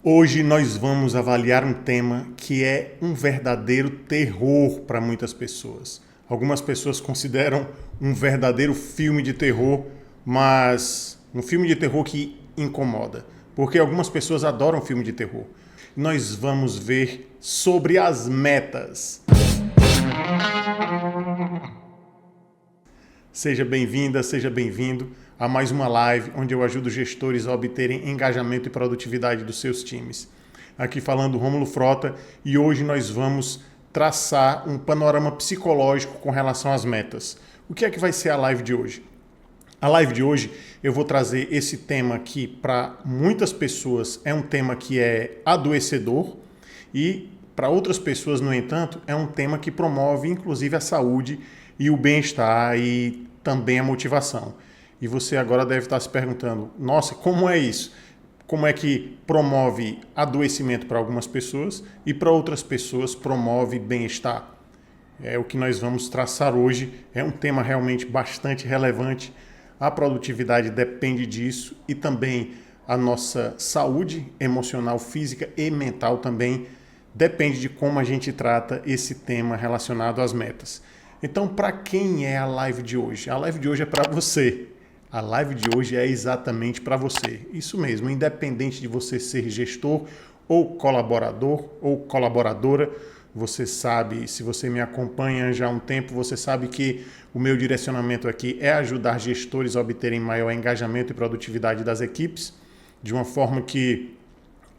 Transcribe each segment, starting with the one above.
Hoje nós vamos avaliar um tema que é um verdadeiro terror para muitas pessoas. Algumas pessoas consideram um verdadeiro filme de terror, mas um filme de terror que incomoda, porque algumas pessoas adoram filme de terror. Nós vamos ver sobre as metas. Seja bem-vinda, seja bem-vindo a mais uma live onde eu ajudo gestores a obterem engajamento e produtividade dos seus times. Aqui falando Rômulo Frota, e hoje nós vamos traçar um panorama psicológico com relação às metas. O que é que vai ser a live de hoje? A live de hoje eu vou trazer esse tema que para muitas pessoas é um tema que é adoecedor e para outras pessoas, no entanto, é um tema que promove inclusive a saúde e o bem-estar e também a motivação. E você agora deve estar se perguntando, nossa, como é isso? Como é que promove adoecimento para algumas pessoas e para outras pessoas promove bem-estar? É o que nós vamos traçar hoje, é um tema realmente bastante relevante. A produtividade depende disso e também a nossa saúde emocional, física e mental também depende de como a gente trata esse tema relacionado às metas. Então, para quem é a live de hoje? A live de hoje é para você. A live de hoje é exatamente para você. Isso mesmo, independente de você ser gestor ou colaborador ou colaboradora, você sabe, se você me acompanha já há um tempo, você sabe que o meu direcionamento aqui é ajudar gestores a obterem maior engajamento e produtividade das equipes, de uma forma que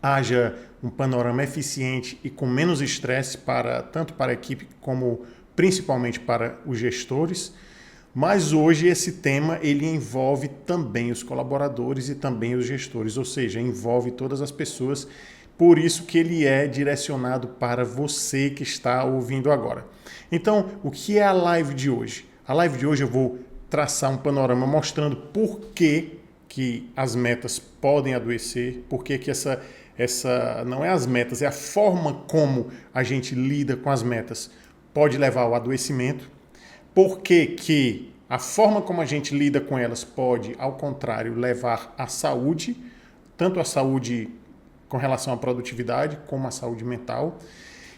haja um panorama eficiente e com menos estresse tanto para a equipe como principalmente para os gestores. Mas hoje esse tema ele envolve também os colaboradores e também os gestores, ou seja, envolve todas as pessoas, por isso que ele é direcionado para você que está ouvindo agora. Então, o que é a live de hoje? A live de hoje eu vou traçar um panorama mostrando por que as metas podem adoecer, por que essa não é as metas, é a forma como a gente lida com as metas pode levar ao adoecimento, por que a forma como a gente lida com elas pode, ao contrário, levar à saúde, tanto a saúde com relação à produtividade, como a saúde mental,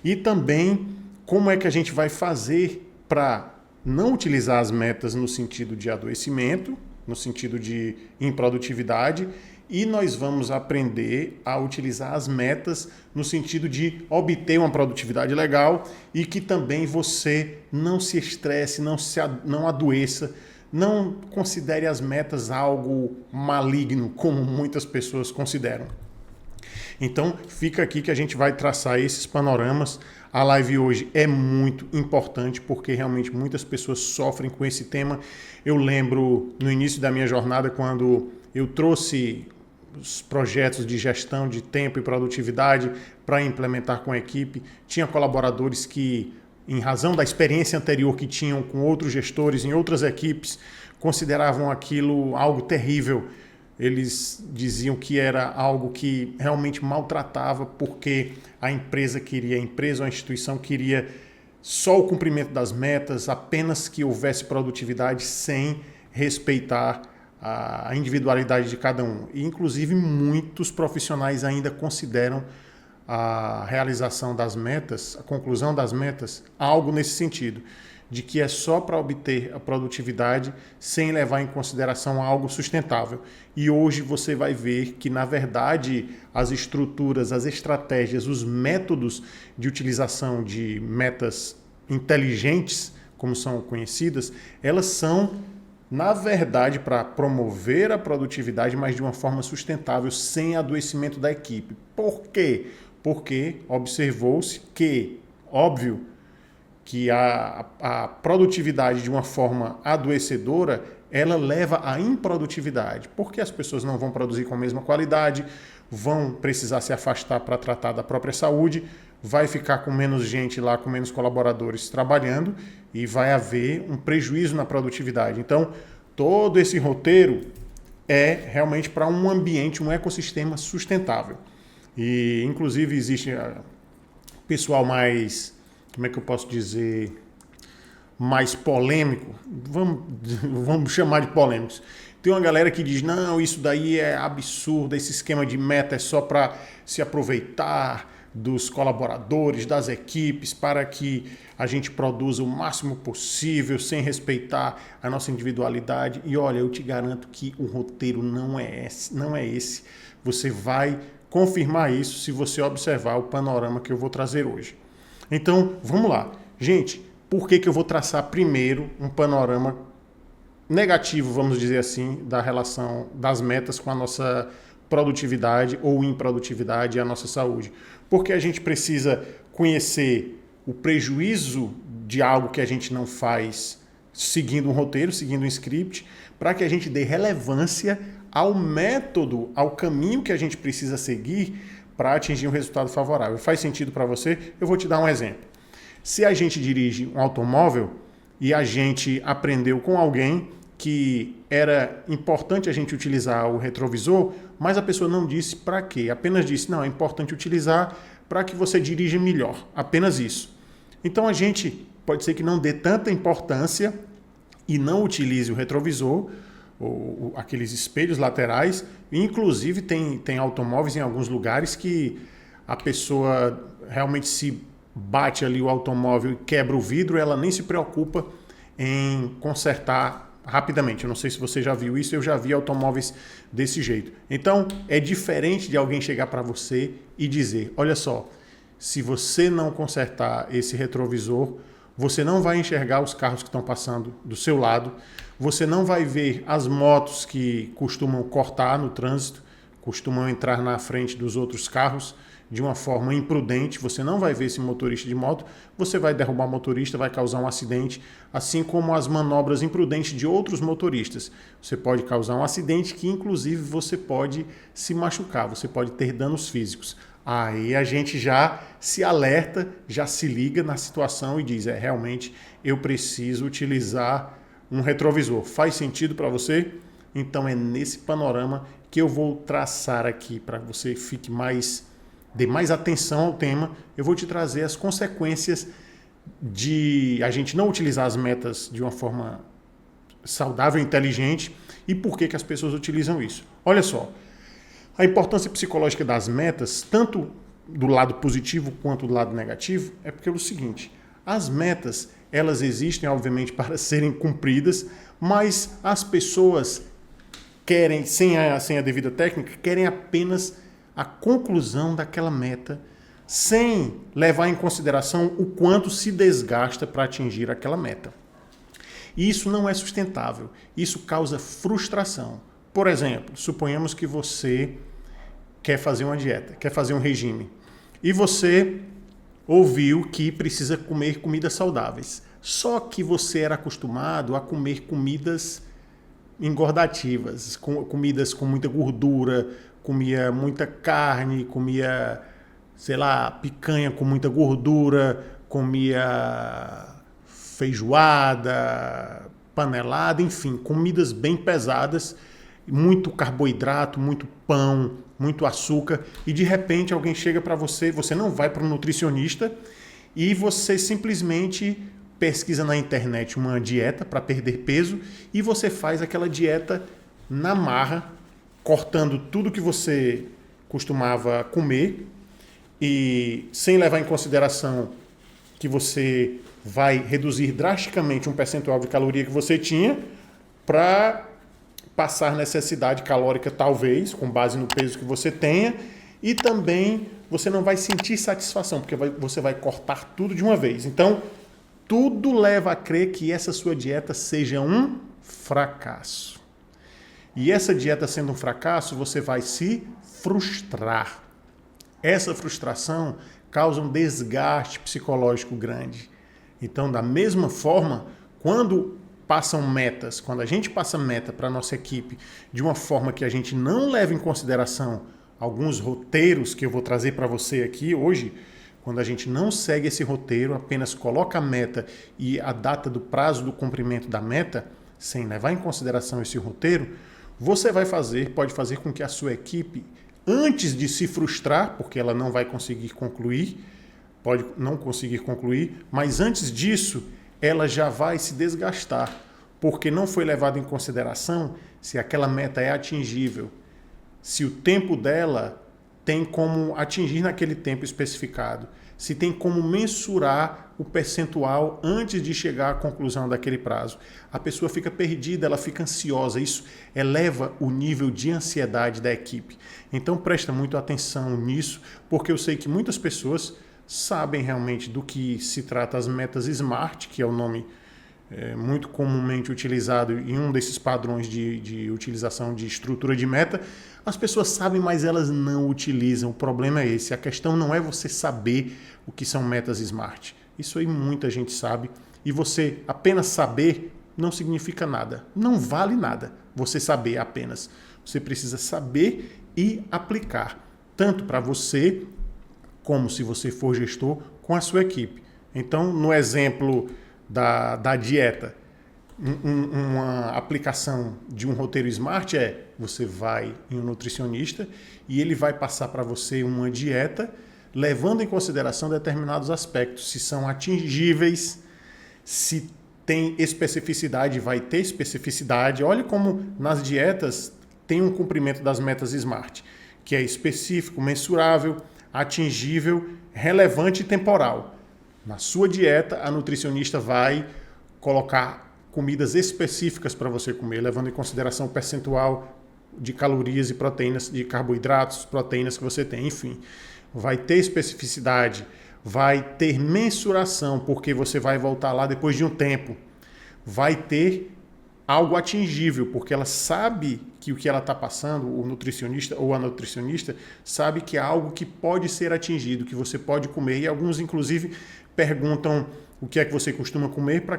e também como é que a gente vai fazer para não utilizar as metas no sentido de adoecimento, no sentido de improdutividade, e nós vamos aprender a utilizar as metas no sentido de obter uma produtividade legal e que também você não se estresse, não adoeça, não considere as metas algo maligno, como muitas pessoas consideram. Então, fica aqui que a gente vai traçar esses panoramas. A live hoje é muito importante porque realmente muitas pessoas sofrem com esse tema. Eu lembro no início da minha jornada, quando eu trouxe os projetos de gestão de tempo e produtividade para implementar com a equipe, tinha colaboradores que, em razão da experiência anterior que tinham com outros gestores em outras equipes, consideravam aquilo algo terrível. Eles diziam que era algo que realmente maltratava porque a empresa ou a instituição queria só o cumprimento das metas, apenas que houvesse produtividade sem respeitar a individualidade de cada um. E, inclusive, muitos profissionais ainda consideram a realização das metas, a conclusão das metas, algo nesse sentido, de que é só para obter a produtividade sem levar em consideração algo sustentável. E hoje você vai ver que, na verdade, as estruturas, as estratégias, os métodos de utilização de metas inteligentes, como são conhecidas, elas são, na verdade, para promover a produtividade, mas de uma forma sustentável, sem adoecimento da equipe. Por quê? Porque observou-se que, óbvio, que a produtividade de uma forma adoecedora, ela leva à improdutividade, porque as pessoas não vão produzir com a mesma qualidade, vão precisar se afastar para tratar da própria saúde, vai ficar com menos gente lá, com menos colaboradores trabalhando e vai haver um prejuízo na produtividade. Então, todo esse roteiro é realmente para um ambiente, um ecossistema sustentável. E, inclusive, existe pessoal mais, como é que eu posso dizer, mais polêmico, vamos chamar de polêmicos. Tem uma galera que diz, não, isso daí é absurdo, esse esquema de meta é só para se aproveitar dos colaboradores, das equipes, para que a gente produza o máximo possível, sem respeitar a nossa individualidade. E olha, eu te garanto que o roteiro não é esse. Você vai confirmar isso se você observar o panorama que eu vou trazer hoje. Então, vamos lá. Gente, por que eu vou traçar primeiro um panorama negativo, vamos dizer assim, da relação das metas com a nossa produtividade ou improdutividade e a nossa saúde? Porque a gente precisa conhecer o prejuízo de algo que a gente não faz seguindo um roteiro, seguindo um script, para que a gente dê relevância ao método, ao caminho que a gente precisa seguir para atingir um resultado favorável. Faz sentido para você? Eu vou te dar um exemplo. Se a gente dirige um automóvel e a gente aprendeu com alguém que era importante a gente utilizar o retrovisor, mas a pessoa não disse para quê. Apenas disse, não, é importante utilizar para que você dirija melhor. Apenas isso. Então a gente pode ser que não dê tanta importância e não utilize o retrovisor, ou aqueles espelhos laterais. Inclusive tem automóveis em alguns lugares que a pessoa realmente se bate ali o automóvel e quebra o vidro, ela nem se preocupa em consertar rapidamente. Eu não sei se você já viu isso, eu já vi automóveis desse jeito. Então, é diferente de alguém chegar para você e dizer, olha só, se você não consertar esse retrovisor, você não vai enxergar os carros que estão passando do seu lado, você não vai ver as motos que costumam cortar no trânsito, costumam entrar na frente dos outros carros de uma forma imprudente, você não vai ver esse motorista de moto, você vai derrubar o motorista, vai causar um acidente, assim como as manobras imprudentes de outros motoristas. Você pode causar um acidente que, inclusive, você pode se machucar, você pode ter danos físicos. Aí a gente já se alerta, já se liga na situação e diz, realmente eu preciso utilizar um retrovisor. Faz sentido para você? Então é nesse panorama que eu vou traçar aqui para que você dê mais atenção ao tema. Eu vou te trazer as consequências de a gente não utilizar as metas de uma forma saudável e inteligente e por que as pessoas utilizam isso. Olha só, a importância psicológica das metas, tanto do lado positivo quanto do lado negativo, é porque é o seguinte, as metas, elas existem, obviamente, para serem cumpridas, mas as pessoas querem, sem a devida técnica, querem apenas a conclusão daquela meta, sem levar em consideração o quanto se desgasta para atingir aquela meta. E isso não é sustentável, isso causa frustração. Por exemplo, suponhamos que você quer fazer uma dieta, quer fazer um regime, e você ouviu que precisa comer comidas saudáveis. Só que você era acostumado a comer comidas engordativas, comidas com muita gordura, comia muita carne, comia, sei lá, picanha com muita gordura, comia feijoada, panelada, enfim, comidas bem pesadas, muito carboidrato, muito pão, muito açúcar, e de repente alguém chega para você, você não vai para um nutricionista e você simplesmente pesquisa na internet uma dieta para perder peso e você faz aquela dieta na marra, cortando tudo que você costumava comer e sem levar em consideração que você vai reduzir drasticamente um percentual de caloria que você tinha para passar necessidade calórica, talvez, com base no peso que você tenha, e também você não vai sentir satisfação, porque você vai cortar tudo de uma vez. Então, tudo leva a crer que essa sua dieta seja um fracasso. E essa dieta sendo um fracasso, você vai se frustrar. Essa frustração causa um desgaste psicológico grande. Então, da mesma forma, quando a gente passa meta para a nossa equipe de uma forma que a gente não leva em consideração alguns roteiros que eu vou trazer para você aqui hoje, quando a gente não segue esse roteiro, apenas coloca a meta e a data do prazo do cumprimento da meta, sem levar em consideração esse roteiro, você pode fazer com que a sua equipe, antes de se frustrar, porque ela não vai conseguir concluir, mas antes disso, ela já vai se desgastar, porque não foi levado em consideração se aquela meta é atingível, se o tempo dela tem como atingir naquele tempo especificado, se tem como mensurar o percentual antes de chegar à conclusão daquele prazo. A pessoa fica perdida, ela fica ansiosa, isso eleva o nível de ansiedade da equipe. Então presta muito atenção nisso, porque eu sei que muitas pessoas sabem realmente do que se trata as metas SMART, que é o nome muito comumente utilizado em um desses padrões de utilização de estrutura de meta. As pessoas sabem, mas elas não utilizam. O problema é esse. A questão não é você saber o que são metas SMART. Isso aí muita gente sabe. E você apenas saber não significa nada. Não vale nada você saber apenas. Você precisa saber e aplicar. Tanto para você, como se você for gestor, com a sua equipe. Então, no exemplo da dieta, uma aplicação de um roteiro SMART você vai em um nutricionista e ele vai passar para você uma dieta levando em consideração determinados aspectos, se são atingíveis, se tem especificidade, vai ter especificidade. Olha como nas dietas tem um cumprimento das metas SMART, que é específico, mensurável, atingível, relevante e temporal. Na sua dieta, a nutricionista vai colocar comidas específicas para você comer, levando em consideração o percentual de calorias e proteínas, de carboidratos, proteínas que você tem. Enfim, vai ter especificidade, vai ter mensuração, porque você vai voltar lá depois de um tempo. Vai ter algo atingível, porque ela sabe que o que ela está passando, o nutricionista ou a nutricionista, sabe que é algo que pode ser atingido, que você pode comer. E alguns, inclusive, perguntam o que é que você costuma comer para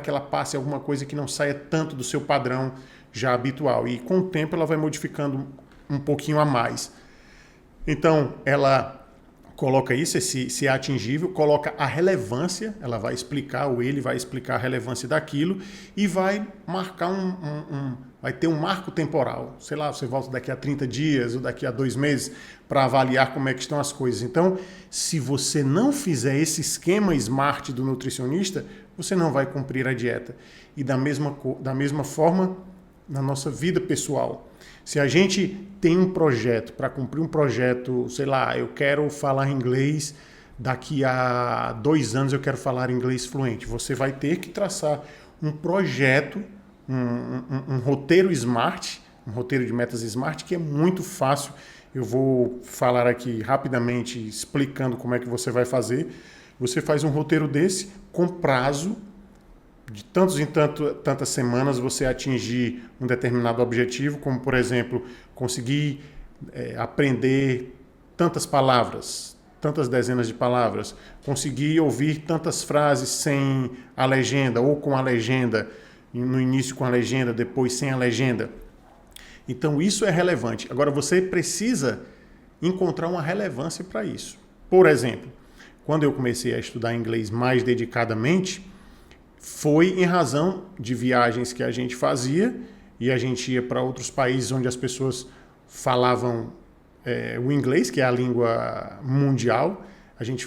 que ela passe alguma coisa que não saia tanto do seu padrão já habitual. E com o tempo ela vai modificando um pouquinho a mais. Então, ela coloca isso, se é atingível, coloca a relevância, ela vai explicar, ou ele vai explicar a relevância daquilo e vai marcar vai ter um marco temporal. Sei lá, você volta daqui a 30 dias ou daqui a 2 meses para avaliar como é que estão as coisas. Então, se você não fizer esse esquema SMART do nutricionista, você não vai cumprir a dieta. E da mesma forma, na nossa vida pessoal. Se a gente tem um projeto, para cumprir um projeto, sei lá, eu quero falar inglês, daqui a 2 anos eu quero falar inglês fluente. Você vai ter que traçar um projeto, um roteiro SMART, um roteiro de metas SMART, que é muito fácil. Eu vou falar aqui rapidamente, explicando como é que você vai fazer. Você faz um roteiro desse com prazo de tantos em tantas semanas você atingir um determinado objetivo, como, por exemplo, conseguir aprender tantas palavras, tantas dezenas de palavras, conseguir ouvir tantas frases sem a legenda ou com a legenda, no início com a legenda, depois sem a legenda. Então, isso é relevante. Agora, você precisa encontrar uma relevância para isso. Por exemplo, quando eu comecei a estudar inglês mais dedicadamente, foi em razão de viagens que a gente fazia e a gente ia para outros países onde as pessoas falavam o inglês, que é a língua mundial.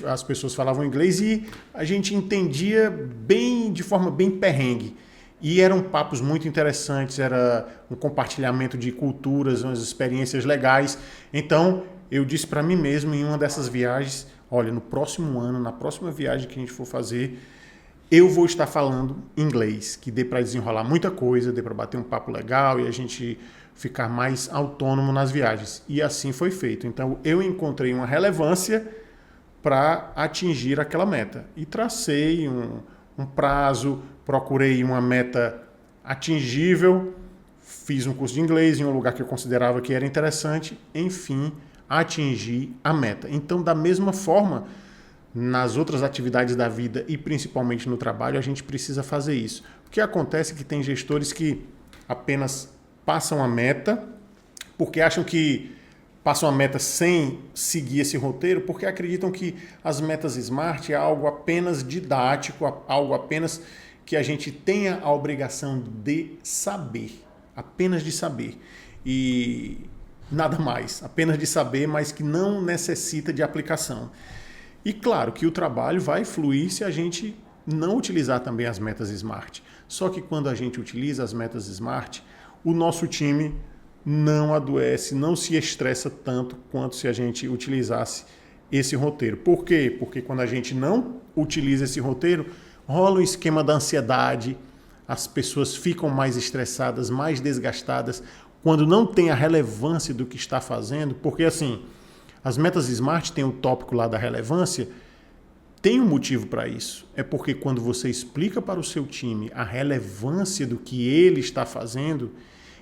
As pessoas falavam inglês e a gente entendia de forma bem perrengue. E eram papos muito interessantes, era um compartilhamento de culturas, umas experiências legais. Então, eu disse para mim mesmo em uma dessas viagens, olha, no próximo ano, na próxima viagem que a gente for fazer, eu vou estar falando inglês, que dê para desenrolar muita coisa, dê para bater um papo legal e a gente ficar mais autônomo nas viagens. E assim foi feito. Então, eu encontrei uma relevância para atingir aquela meta. E tracei um prazo, procurei uma meta atingível, fiz um curso de inglês em um lugar que eu considerava que era interessante, enfim, atingi a meta. Então, da mesma forma, nas outras atividades da vida e principalmente no trabalho, a gente precisa fazer isso. O que acontece é que tem gestores que apenas passam a meta, porque acham que passam a meta sem seguir esse roteiro, porque acreditam que as metas SMART é algo apenas didático, algo apenas que a gente tenha a obrigação de saber, apenas de saber. E nada mais, apenas de saber, mas que não necessita de aplicação. E claro que o trabalho vai fluir se a gente não utilizar também as metas SMART. Só que quando a gente utiliza as metas SMART, o nosso time não adoece, não se estressa tanto quanto se a gente utilizasse esse roteiro. Por quê? Porque quando a gente não utiliza esse roteiro, rola um esquema da ansiedade, as pessoas ficam mais estressadas, mais desgastadas, quando não tem a relevância do que está fazendo, porque assim, as metas SMART tem o tópico lá da relevância, tem um motivo para isso. É porque quando você explica para o seu time a relevância do que ele está fazendo,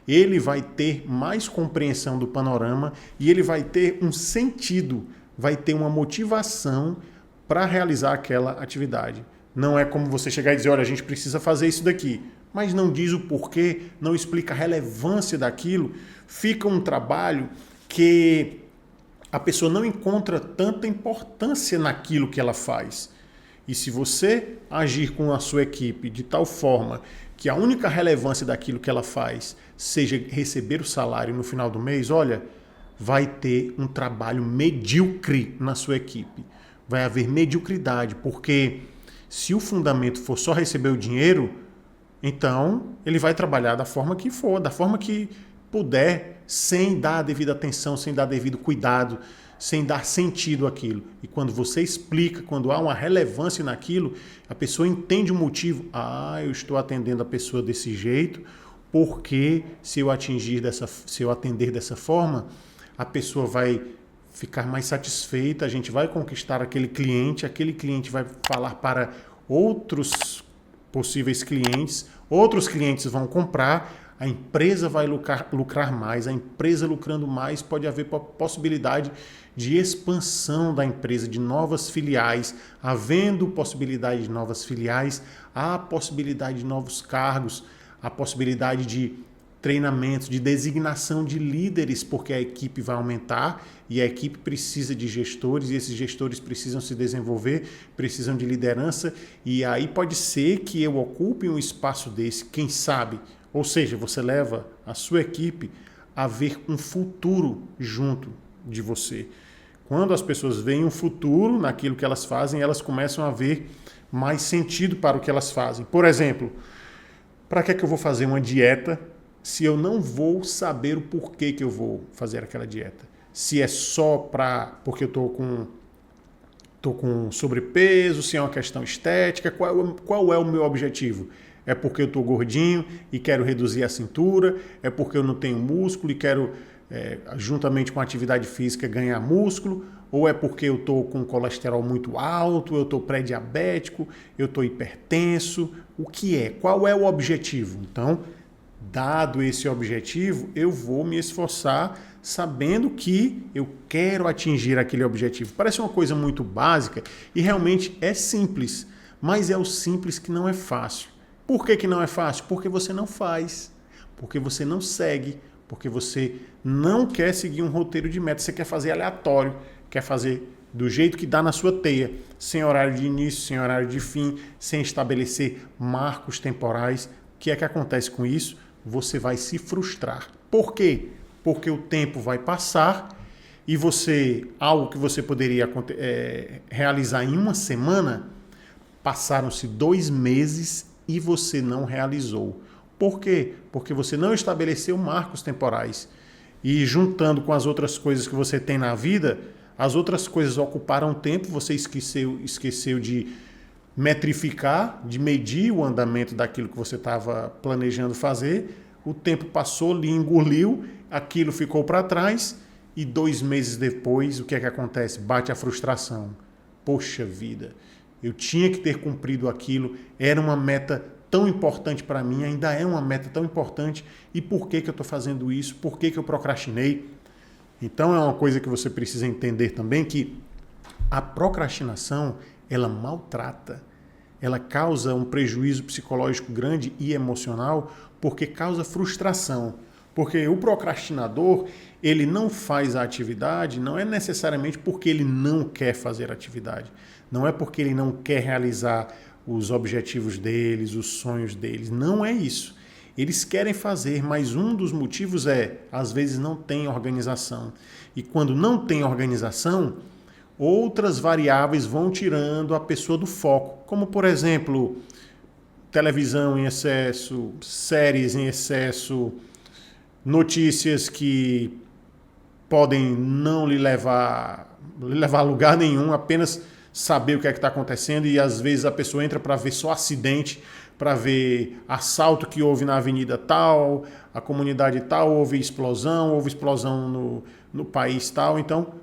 ele vai ter mais compreensão do panorama e ele vai ter um sentido, vai ter uma motivação para realizar aquela atividade. Não é como você chegar e dizer, olha, a gente precisa fazer isso daqui, mas não diz o porquê, não explica a relevância daquilo, fica um trabalho que a pessoa não encontra tanta importância naquilo que ela faz. E se você agir com a sua equipe de tal forma que a única relevância daquilo que ela faz seja receber o salário no final do mês, olha, vai ter um trabalho medíocre na sua equipe. Vai haver mediocridade, porque se o fundamento for só receber o dinheiro, então ele vai trabalhar da forma que for, da forma que puder, sem dar a devida atenção, sem dar devido cuidado, sem dar sentido àquilo. E quando você explica, quando há uma relevância naquilo, a pessoa entende o motivo. Ah, eu estou atendendo a pessoa desse jeito, porque se eu atender dessa forma, a pessoa vai ficar mais satisfeita, a gente vai conquistar aquele cliente vai falar para outros possíveis clientes, outros clientes vão comprar, a empresa vai lucrar mais, a empresa lucrando mais, pode haver possibilidade de expansão da empresa, de novas filiais, havendo possibilidade de novas filiais, há possibilidade de novos cargos, há possibilidade de treinamentos, de designação de líderes, porque a equipe vai aumentar e a equipe precisa de gestores e esses gestores precisam se desenvolver, precisam de liderança e aí pode ser que eu ocupe um espaço desse, quem sabe? Ou seja, você leva a sua equipe a ver um futuro junto de você. Quando as pessoas veem um futuro naquilo que elas fazem, elas começam a ver mais sentido para o que elas fazem. Por exemplo, para que eu vou fazer uma dieta se eu não vou saber o porquê que eu vou fazer aquela dieta? Se é só porque eu estou com sobrepeso, se é uma questão estética, qual é o meu objetivo? É porque eu estou gordinho e quero reduzir a cintura? É porque eu não tenho músculo e quero, juntamente com a atividade física, ganhar músculo? Ou é porque eu estou com colesterol muito alto, eu estou pré-diabético, eu estou hipertenso? O que é? Qual é o objetivo? Então, dado esse objetivo, eu vou me esforçar sabendo que eu quero atingir aquele objetivo. Parece uma coisa muito básica e realmente é simples, mas é o simples que não é fácil. Por que não é fácil? Porque você não faz, porque você não segue, porque você não quer seguir um roteiro de meta, você quer fazer aleatório, quer fazer do jeito que dá na sua teia, sem horário de início, sem horário de fim, sem estabelecer marcos temporais. O que é que acontece com isso? Você vai se frustrar. Por quê? Porque o tempo vai passar e algo que você poderia realizar em uma semana, passaram-se 2 meses e você não realizou. Por quê? Porque você não estabeleceu marcos temporais. E juntando com as outras coisas que você tem na vida, as outras coisas ocuparam tempo, você esqueceu de metrificar, de medir o andamento daquilo que você estava planejando fazer, o tempo passou, lhe engoliu, aquilo ficou para trás e 2 meses depois, o que é que acontece? Bate a frustração. Poxa vida, eu tinha que ter cumprido aquilo, era uma meta tão importante para mim, ainda é uma meta tão importante, e por que eu estou fazendo isso? Por que eu procrastinei? Então é uma coisa que você precisa entender também, que a procrastinação, ela maltrata, ela causa um prejuízo psicológico grande e emocional, porque causa frustração. Porque o procrastinador, ele não faz a atividade, não é necessariamente porque ele não quer fazer a atividade, não é porque ele não quer realizar os objetivos deles, os sonhos deles, não é isso. Eles querem fazer, mas um dos motivos às vezes não tem organização. E quando não tem organização, outras variáveis vão tirando a pessoa do foco, como por exemplo, televisão em excesso, séries em excesso, notícias que podem não lhe levar a lugar nenhum, apenas saber o que é que está acontecendo, e às vezes a pessoa entra para ver só acidente, para ver assalto que houve na avenida tal, a comunidade tal, houve explosão no país tal. Então,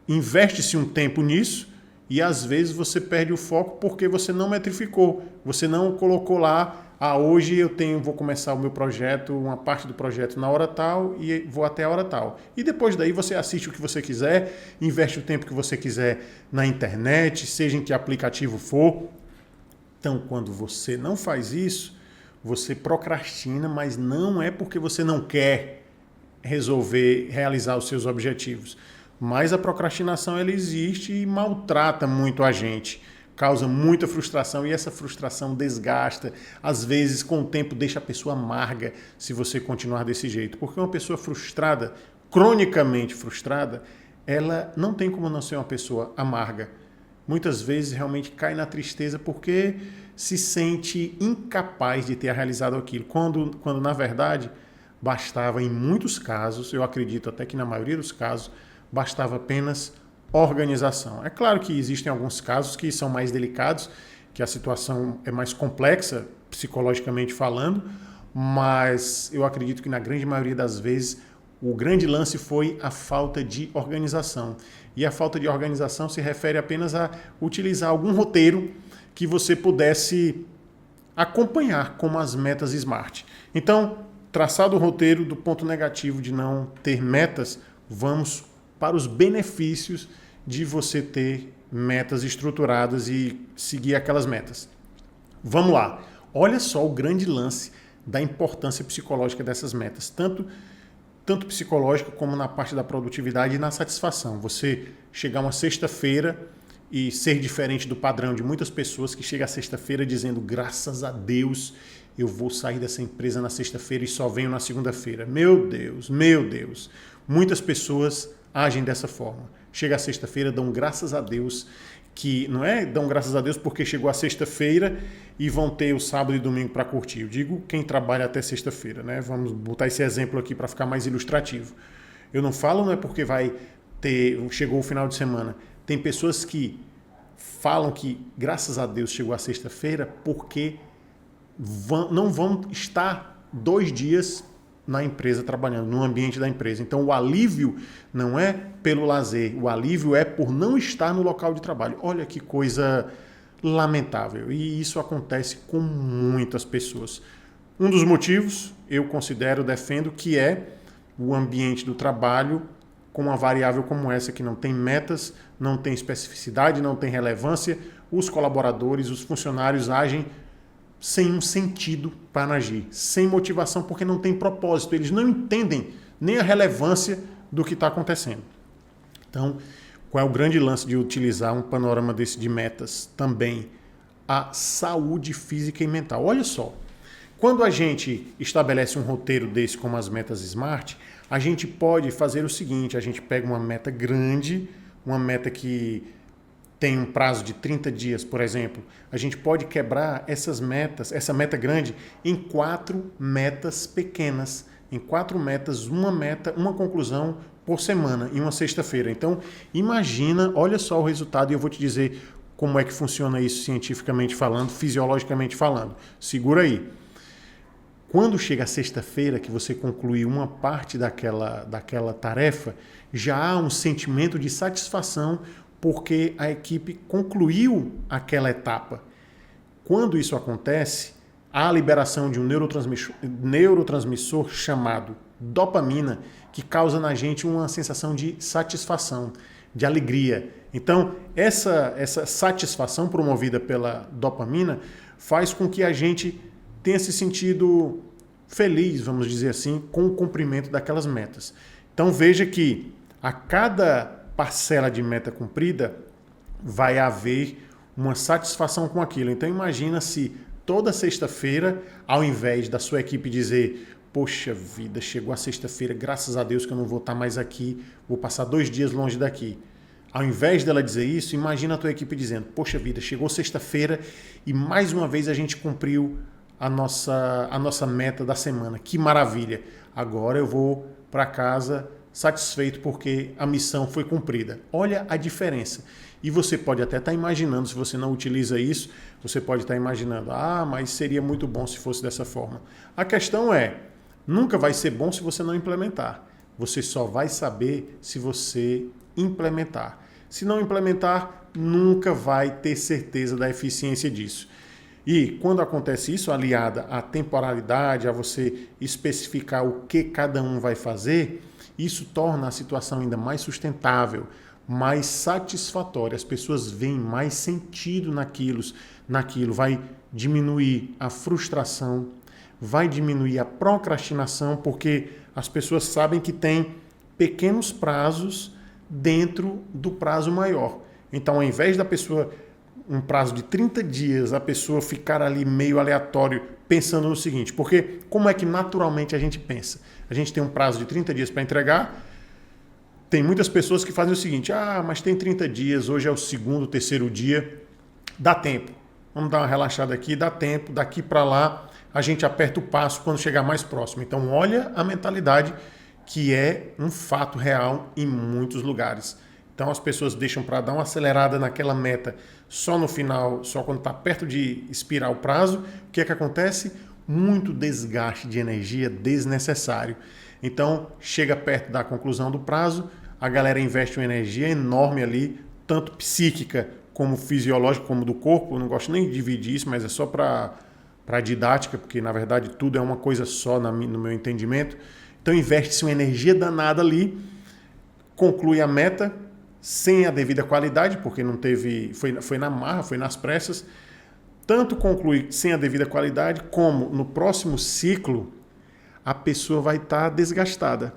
investe-se um tempo nisso e às vezes você perde o foco porque você não metrificou, você não colocou lá, hoje vou começar o meu projeto, uma parte do projeto na hora tal e vou até a hora tal. E depois daí você assiste o que você quiser, investe o tempo que você quiser na internet, seja em que aplicativo for. Então, quando você não faz isso, você procrastina, mas não é porque você não quer realizar os seus objetivos. Mas a procrastinação ela existe e maltrata muito a gente, causa muita frustração e essa frustração desgasta. Às vezes, com o tempo, deixa a pessoa amarga se você continuar desse jeito. Porque uma pessoa frustrada, cronicamente frustrada, ela não tem como não ser uma pessoa amarga. Muitas vezes realmente cai na tristeza porque se sente incapaz de ter realizado aquilo, quando na verdade bastava, em muitos casos, eu acredito até que na maioria dos casos, bastava apenas organização. É claro que existem alguns casos que são mais delicados, que a situação é mais complexa, psicologicamente falando, mas eu acredito que na grande maioria das vezes o grande lance foi a falta de organização. E a falta de organização se refere apenas a utilizar algum roteiro que você pudesse acompanhar como as metas SMART. Então, traçado o roteiro do ponto negativo de não ter metas, vamos para os benefícios de você ter metas estruturadas e seguir aquelas metas. Vamos lá. Olha só o grande lance da importância psicológica dessas metas, tanto psicológica como na parte da produtividade e na satisfação. Você chegar uma sexta-feira e ser diferente do padrão de muitas pessoas que chegam à sexta-feira dizendo graças a Deus eu vou sair dessa empresa na sexta-feira e só venho na segunda-feira. Meu Deus, meu Deus. Muitas pessoas agem dessa forma. Chega a sexta-feira, dão graças a Deus, que não é dão graças a Deus porque chegou a sexta-feira e vão ter o sábado e domingo para curtir. Eu digo quem trabalha até sexta-feira, né? Vamos botar esse exemplo aqui para ficar mais ilustrativo. Eu não falo não é porque chegou o final de semana. Tem pessoas que falam que graças a Deus chegou a sexta-feira porque não vão estar 2 dias na empresa trabalhando, no ambiente da empresa. Então o alívio não é pelo lazer, o alívio é por não estar no local de trabalho. Olha que coisa lamentável. E isso acontece com muitas pessoas. Um dos motivos, eu defendo que é o ambiente do trabalho com uma variável como essa, que não tem metas, não tem especificidade, não tem relevância. Os colaboradores, os funcionários agem sem um sentido para agir, sem motivação, porque não tem propósito. Eles não entendem nem a relevância do que está acontecendo. Então, qual é o grande lance de utilizar um panorama desse de metas? Também a saúde física e mental. Olha só, quando a gente estabelece um roteiro desse como as metas SMART, a gente pode fazer o seguinte, a gente pega uma meta grande, uma meta que tem um prazo de 30 dias, por exemplo, a gente pode quebrar essa meta grande, em 4 metas pequenas. Em 4 metas, uma conclusão por semana, em uma sexta-feira. Então, imagina, olha só o resultado, e eu vou te dizer como é que funciona isso cientificamente falando, fisiologicamente falando. Segura aí. Quando chega a sexta-feira, que você conclui uma parte daquela tarefa, já há um sentimento de satisfação, porque a equipe concluiu aquela etapa. Quando isso acontece, há a liberação de um neurotransmissor chamado dopamina, que causa na gente uma sensação de satisfação, de alegria. Então, essa satisfação promovida pela dopamina faz com que a gente tenha se sentido feliz, vamos dizer assim, com o cumprimento daquelas metas. Então, veja que a cada parcela de meta cumprida, vai haver uma satisfação com aquilo. Então imagina se toda sexta-feira, ao invés da sua equipe dizer, poxa vida, chegou a sexta-feira, graças a Deus que eu não vou estar mais aqui, vou passar 2 dias longe daqui. Ao invés dela dizer isso, imagina a tua equipe dizendo, poxa vida, chegou sexta-feira e mais uma vez a gente cumpriu a nossa meta da semana. Que maravilha! Agora eu vou para casa satisfeito porque a missão foi cumprida. Olha a diferença. E você pode até estar imaginando, se você não utiliza isso, você pode estar imaginando, mas seria muito bom se fosse dessa forma. A questão é, nunca vai ser bom se você não implementar. Você só vai saber se você implementar. Se não implementar, nunca vai ter certeza da eficiência disso. E quando acontece isso, aliada à temporalidade, a você especificar o que cada um vai fazer, isso torna a situação ainda mais sustentável, mais satisfatória. As pessoas veem mais sentido naquilo. Vai diminuir a frustração, vai diminuir a procrastinação, porque as pessoas sabem que tem pequenos prazos dentro do prazo maior. Então, ao invés da pessoa, um prazo de 30 dias, a pessoa ficar ali meio aleatório pensando no seguinte, porque como é que naturalmente a gente pensa? A gente tem um prazo de 30 dias para entregar, tem muitas pessoas que fazem o seguinte, mas tem 30 dias, hoje é o segundo, terceiro dia, dá tempo. Vamos dar uma relaxada aqui, dá tempo, daqui para lá a gente aperta o passo quando chegar mais próximo. Então, olha a mentalidade que é um fato real em muitos lugares. Então as pessoas deixam para dar uma acelerada naquela meta só no final, só quando está perto de expirar o prazo. O que é que acontece? Muito desgaste de energia desnecessário. Então chega perto da conclusão do prazo, a galera investe uma energia enorme ali, tanto psíquica como fisiológica, como do corpo. Eu não gosto nem de dividir isso, mas é só para didática, porque na verdade tudo é uma coisa só no meu entendimento. Então investe-se uma energia danada ali, conclui a meta sem a devida qualidade, porque não teve, foi na marra, foi nas pressas. Tanto conclui sem a devida qualidade, como no próximo ciclo a pessoa vai estar desgastada,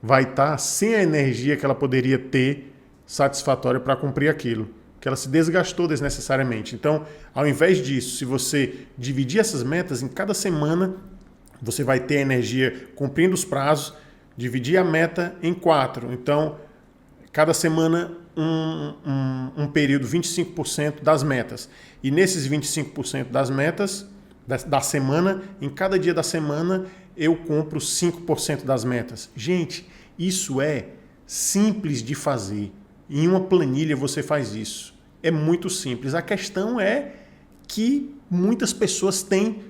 vai estar sem a energia que ela poderia ter satisfatória para cumprir aquilo, que ela se desgastou desnecessariamente. Então, ao invés disso, se você dividir essas metas em cada semana, você vai ter energia cumprindo os prazos, dividir a meta em 4. Então, cada semana um período 25% das metas. E nesses 25% das metas da semana, em cada dia da semana, eu cumpro 5% das metas. Gente, isso é simples de fazer. Em uma planilha você faz isso. É muito simples. A questão é que muitas pessoas têm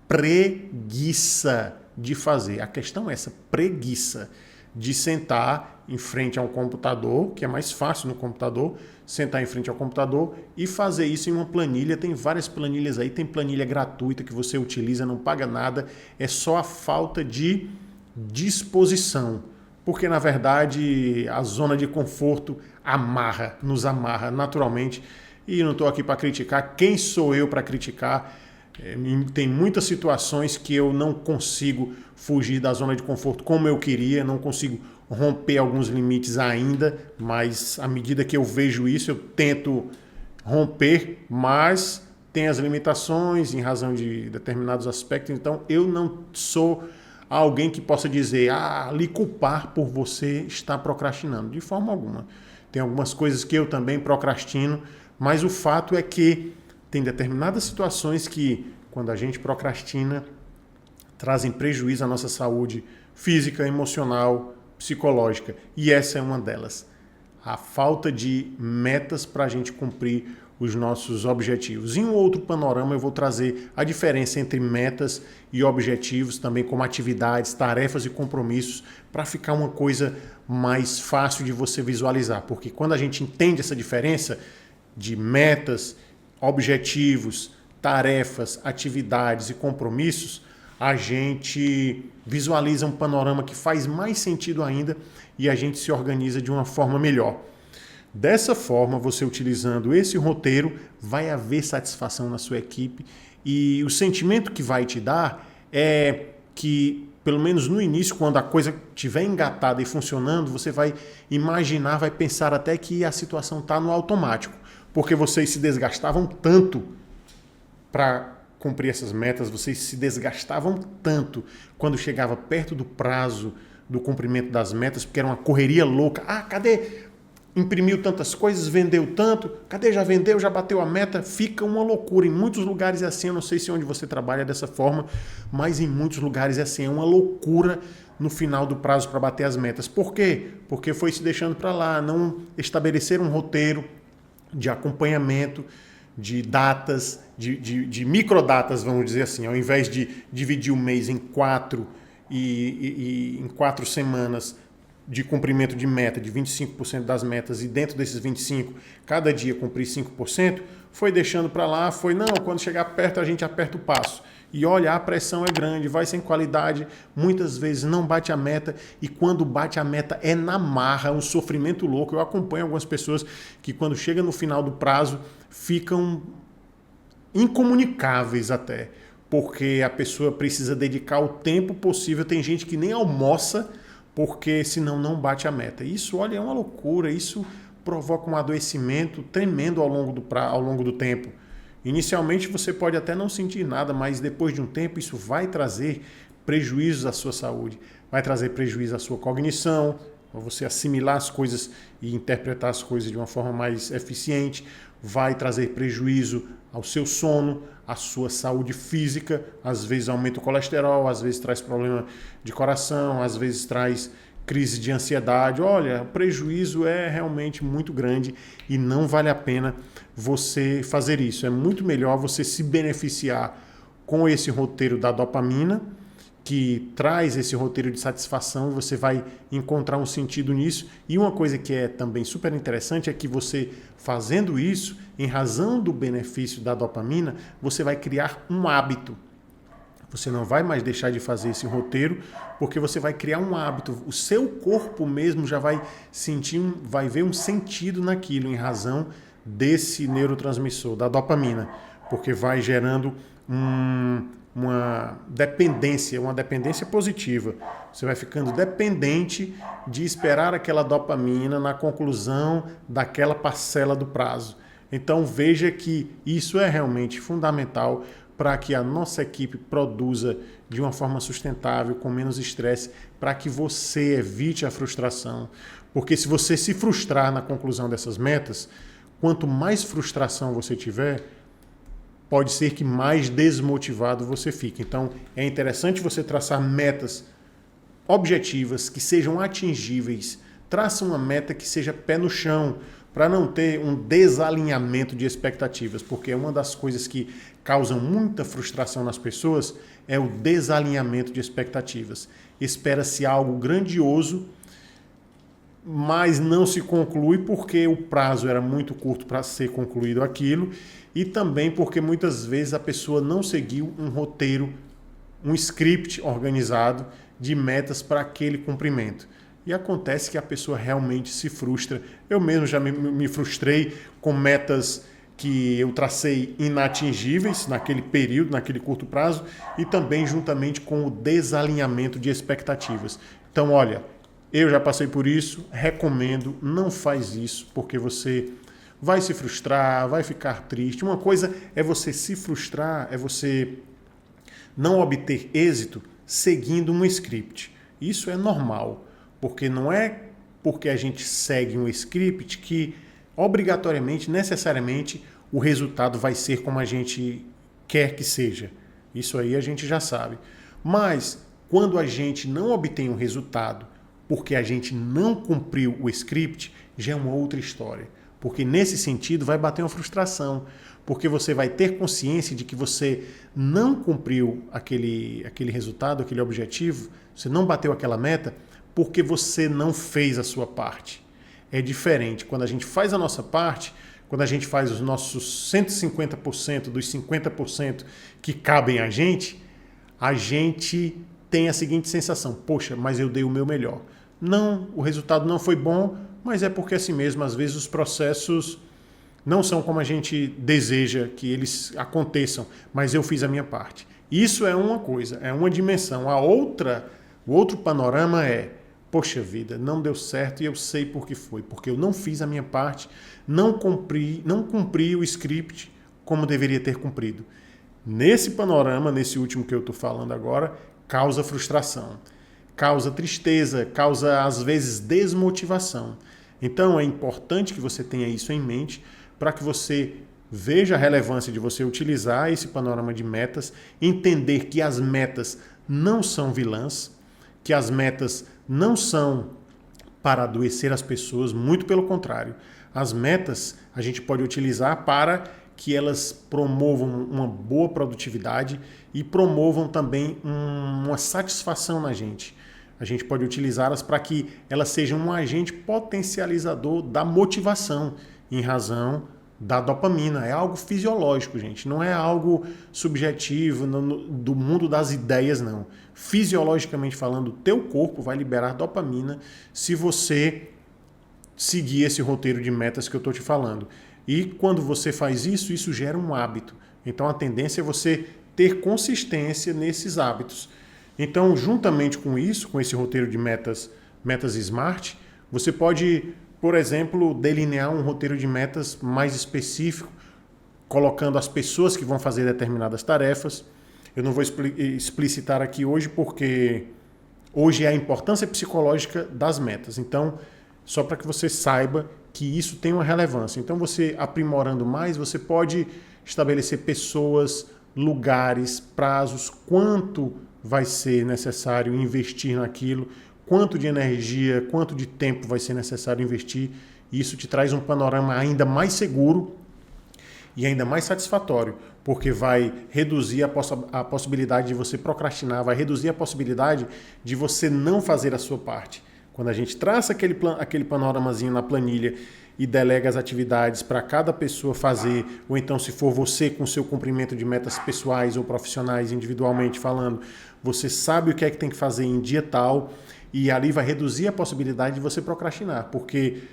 preguiça de fazer. A questão é essa, preguiça de sentar em frente a um computador, que é mais fácil no computador, sentar em frente ao computador e fazer isso em uma planilha. Tem várias planilhas aí, tem planilha gratuita que você utiliza, não paga nada, é só a falta de disposição. Porque, na verdade, a zona de conforto nos amarra naturalmente. E não estou aqui para criticar. Quem sou eu para criticar? Tem muitas situações que eu não consigo fugir da zona de conforto como eu queria, não consigo romper alguns limites ainda, mas à medida que eu vejo isso, eu tento romper, mas tem as limitações em razão de determinados aspectos. Então, eu não sou alguém que possa dizer, lhe culpar por você estar procrastinando. De forma alguma. Tem algumas coisas que eu também procrastino, mas o fato é que tem determinadas situações que, quando a gente procrastina, trazem prejuízo à nossa saúde física, emocional, psicológica. E essa é uma delas. A falta de metas para a gente cumprir os nossos objetivos. Em um outro panorama, eu vou trazer a diferença entre metas e objetivos, também como atividades, tarefas e compromissos, para ficar uma coisa mais fácil de você visualizar. Porque quando a gente entende essa diferença de metas, objetivos, tarefas, atividades e compromissos, a gente visualiza um panorama que faz mais sentido ainda e a gente se organiza de uma forma melhor. Dessa forma, você utilizando esse roteiro, vai haver satisfação na sua equipe e o sentimento que vai te dar é que, pelo menos no início, quando a coisa estiver engatada e funcionando, você vai imaginar, vai pensar até que a situação está no automático, porque vocês se desgastavam tanto para cumprir essas metas, vocês se desgastavam tanto quando chegava perto do prazo do cumprimento das metas, porque era uma correria louca. Cadê? imprimiu tantas coisas, vendeu tanto, cadê? Já vendeu, já bateu a meta, fica uma loucura. Em muitos lugares é assim, eu não sei se onde você trabalha é dessa forma, mas em muitos lugares é assim, é uma loucura no final do prazo para bater as metas. Por quê? Porque foi se deixando para lá, não estabelecer um roteiro de acompanhamento, de datas, de microdatas, vamos dizer assim, ao invés de dividir o mês em 4 e em 4 semanas, de cumprimento de meta, de 25% das metas, e dentro desses 25%, cada dia cumprir 5%, foi deixando para lá, quando chegar perto a gente aperta o passo. E olha, a pressão é grande, vai sem qualidade, muitas vezes não bate a meta, e quando bate a meta é na marra, é um sofrimento louco. Eu acompanho algumas pessoas que quando chega no final do prazo ficam incomunicáveis até, porque a pessoa precisa dedicar o tempo possível, tem gente que nem almoça, porque senão não bate a meta. Isso, olha, é uma loucura, isso provoca um adoecimento tremendo ao longo do tempo. Inicialmente você pode até não sentir nada, mas depois de um tempo isso vai trazer prejuízos à sua saúde, vai trazer prejuízo à sua cognição, para você assimilar as coisas e interpretar as coisas de uma forma mais eficiente, vai trazer prejuízo ao seu sono, à sua saúde física, às vezes aumenta o colesterol, às vezes traz problema de coração, às vezes traz crise de ansiedade. Olha, o prejuízo é realmente muito grande e não vale a pena você fazer isso. É muito melhor você se beneficiar com esse roteiro da dopamina, que traz esse roteiro de satisfação, e você vai encontrar um sentido nisso. E uma coisa que é também super interessante é que você, fazendo isso, em razão do benefício da dopamina, você vai criar um hábito. Você não vai mais deixar de fazer esse roteiro, porque você vai criar um hábito. O seu corpo mesmo já vai sentir, vai ver um sentido naquilo, em razão desse neurotransmissor, da dopamina, porque vai gerando uma dependência positiva. Você vai ficando dependente de esperar aquela dopamina na conclusão daquela parcela do prazo. Então veja que isso é realmente fundamental para que a nossa equipe produza de uma forma sustentável, com menos estresse, para que você evite a frustração. Porque se você se frustrar na conclusão dessas metas, quanto mais frustração você tiver, pode ser que mais desmotivado você fique. Então, é interessante você traçar metas objetivas, que sejam atingíveis. Traça uma meta que seja pé no chão, para não ter um desalinhamento de expectativas, porque uma das coisas que causam muita frustração nas pessoas é o desalinhamento de expectativas. Espera-se algo grandioso, mas não se conclui porque o prazo era muito curto para ser concluído aquilo, e também porque muitas vezes a pessoa não seguiu um roteiro, um script organizado de metas para aquele cumprimento. E acontece que a pessoa realmente se frustra. Eu mesmo já me frustrei com metas que eu tracei inatingíveis naquele período, naquele curto prazo, e também juntamente com o desalinhamento de expectativas. Então, olha, eu já passei por isso, recomendo, não faz isso, porque você vai se frustrar, vai ficar triste. Uma coisa é você se frustrar, é você não obter êxito seguindo um script. Isso é normal, porque não é porque a gente segue um script que obrigatoriamente, necessariamente, o resultado vai ser como a gente quer que seja. Isso aí a gente já sabe. Mas quando a gente não obtém um resultado porque a gente não cumpriu o script, já é uma outra história. Porque nesse sentido vai bater uma frustração, porque você vai ter consciência de que você não cumpriu aquele resultado, aquele objetivo, você não bateu aquela meta, porque você não fez a sua parte. É diferente. Quando a gente faz a nossa parte, quando a gente faz os nossos 150% dos 50% que cabem a gente tem a seguinte sensação: poxa, mas eu dei o meu melhor. Não, o resultado não foi bom, mas é porque assim mesmo, às vezes os processos não são como a gente deseja que eles aconteçam, mas eu fiz a minha parte. Isso é uma coisa, é uma dimensão. O outro panorama é: poxa vida, não deu certo e eu sei por que foi, porque eu não fiz a minha parte, não cumpri o script como deveria ter cumprido. Nesse panorama, nesse último que eu estou falando agora, causa frustração, causa tristeza, causa às vezes desmotivação. Então é importante que você tenha isso em mente para que você veja a relevância de você utilizar esse panorama de metas, entender que as metas não são vilãs, que as metas não são para adoecer as pessoas, muito pelo contrário. As metas a gente pode utilizar para que elas promovam uma boa produtividade e promovam também uma satisfação na gente. A gente pode utilizá-las para que elas sejam um agente potencializador da motivação, em razão da dopamina. É algo fisiológico, gente. Não é algo subjetivo do mundo das ideias, não. Fisiologicamente falando, o teu corpo vai liberar dopamina se você seguir esse roteiro de metas que eu estou te falando. E quando você faz isso, isso gera um hábito. Então a tendência é você ter consistência nesses hábitos. Então, juntamente com isso, com esse roteiro de metas SMART, você pode, por exemplo, delinear um roteiro de metas mais específico, colocando as pessoas que vão fazer determinadas tarefas. Eu não vou explicitar aqui hoje, porque hoje é a importância psicológica das metas. Então, só para que você saiba que isso tem uma relevância. Então, você aprimorando mais, você pode estabelecer pessoas, lugares, prazos, quanto vai ser necessário investir naquilo, quanto de energia, quanto de tempo vai ser necessário investir. Isso te traz um panorama ainda mais seguro e ainda mais satisfatório, porque vai reduzir a possibilidade de você procrastinar, vai reduzir a possibilidade de você não fazer a sua parte. Quando a gente traça aquele panoramazinho na planilha e delega as atividades para cada pessoa fazer, ou então se for você com seu cumprimento de metas pessoais ou profissionais, individualmente falando, você sabe o que é que tem que fazer em dia tal, e ali vai reduzir a possibilidade de você procrastinar, porque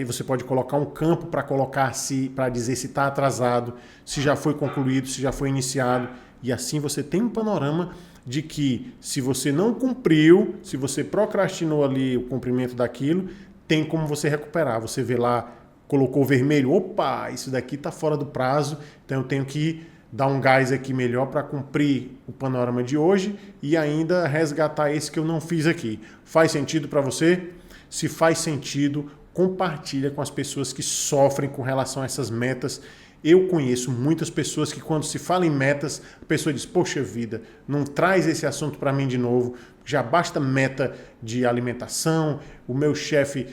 você pode colocar um campo para dizer se está atrasado, se já foi concluído, se já foi iniciado, e assim você tem um panorama de que se você não cumpriu, se você procrastinou ali o cumprimento daquilo, tem como você recuperar. Você vê lá, colocou vermelho, opa, isso daqui está fora do prazo, então eu tenho que dar um gás aqui melhor para cumprir o panorama de hoje e ainda resgatar esse que eu não fiz aqui. Faz sentido para você? Se faz sentido, compartilha com as pessoas que sofrem com relação a essas metas. Eu conheço muitas pessoas que quando se fala em metas, a pessoa diz, poxa vida, não traz esse assunto para mim de novo, já basta meta de alimentação, o meu chefe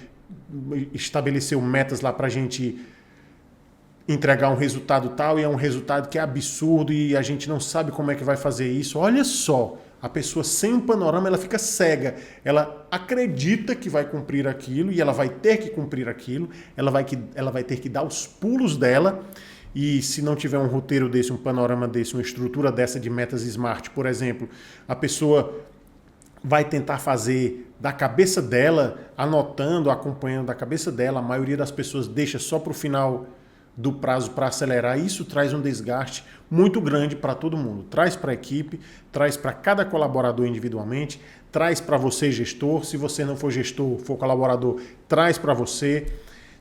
estabeleceu metas lá para a gente entregar um resultado tal e é um resultado que é absurdo e a gente não sabe como é que vai fazer isso. Olha só, a pessoa sem um panorama, ela fica cega. Ela acredita que vai cumprir aquilo e ela vai ter que cumprir aquilo, ela vai ter que dar os pulos dela. E se não tiver um roteiro desse, um panorama desse, uma estrutura dessa de metas SMART, por exemplo, a pessoa vai tentar fazer da cabeça dela, anotando, acompanhando da cabeça dela. A maioria das pessoas deixa só para o final do prazo para acelerar. Isso traz um desgaste muito grande para todo mundo. Traz para a equipe, traz para cada colaborador individualmente, traz para você, gestor. Se você não for gestor, for colaborador, traz para você.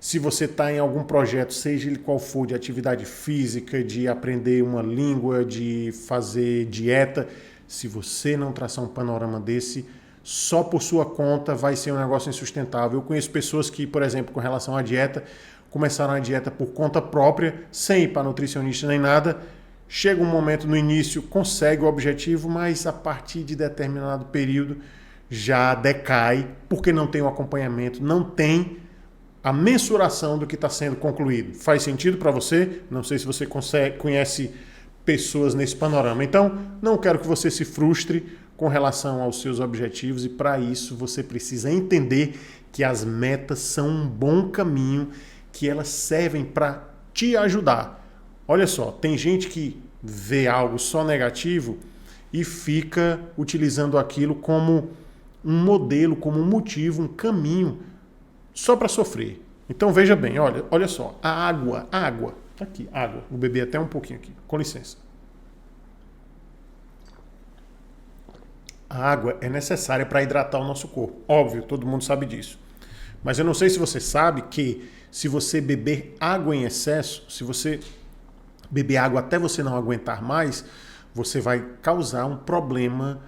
Se você está em algum projeto, seja ele qual for, de atividade física, de aprender uma língua, de fazer dieta, se você não traçar um panorama desse, só por sua conta vai ser um negócio insustentável. Eu conheço pessoas que, por exemplo, com relação à dieta, começaram a dieta por conta própria, sem ir para nutricionista nem nada. Chega um momento no início, consegue o objetivo, mas a partir de determinado período já decai, porque não tem o acompanhamento, não tem a mensuração do que está sendo concluído. Faz sentido para você? Não sei se você conhece pessoas nesse panorama. Então, não quero que você se frustre com relação aos seus objetivos e para isso você precisa entender que as metas são um bom caminho, que elas servem para te ajudar. Olha só, tem gente que vê algo só negativo e fica utilizando aquilo como um modelo, como um motivo, um caminho só para sofrer. Então veja bem, olha só, a água, tá aqui, água, vou beber até um pouquinho aqui, com licença. A água é necessária para hidratar o nosso corpo, óbvio, todo mundo sabe disso. Mas eu não sei se você sabe que se você beber água em excesso, se você beber água até você não aguentar mais, você vai causar um problema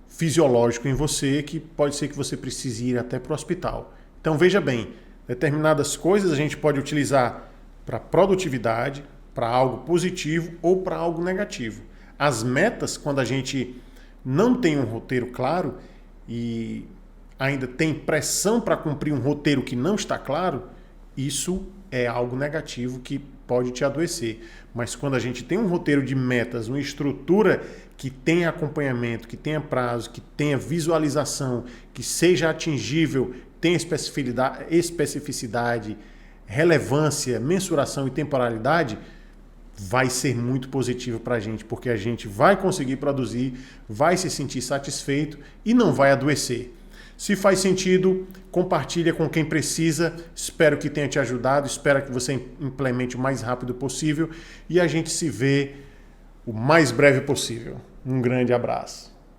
fisiológico em você que pode ser que você precise ir até para o hospital. Então veja bem, Determinadas coisas a gente pode utilizar para produtividade, para algo positivo ou para algo negativo. As metas, quando a gente não tem um roteiro claro e ainda tem pressão para cumprir um roteiro que não está claro, isso é algo negativo que pode te adoecer. Mas quando a gente tem um roteiro de metas, uma estrutura que tenha acompanhamento, que tenha prazo, que tenha visualização, que seja atingível, tenha especificidade, relevância, mensuração e temporalidade, vai ser muito positivo para a gente, porque a gente vai conseguir produzir, vai se sentir satisfeito e não vai adoecer. Se faz sentido, compartilha com quem precisa. Espero que tenha te ajudado, espero que você implemente o mais rápido possível e a gente se vê o mais breve possível. Um grande abraço.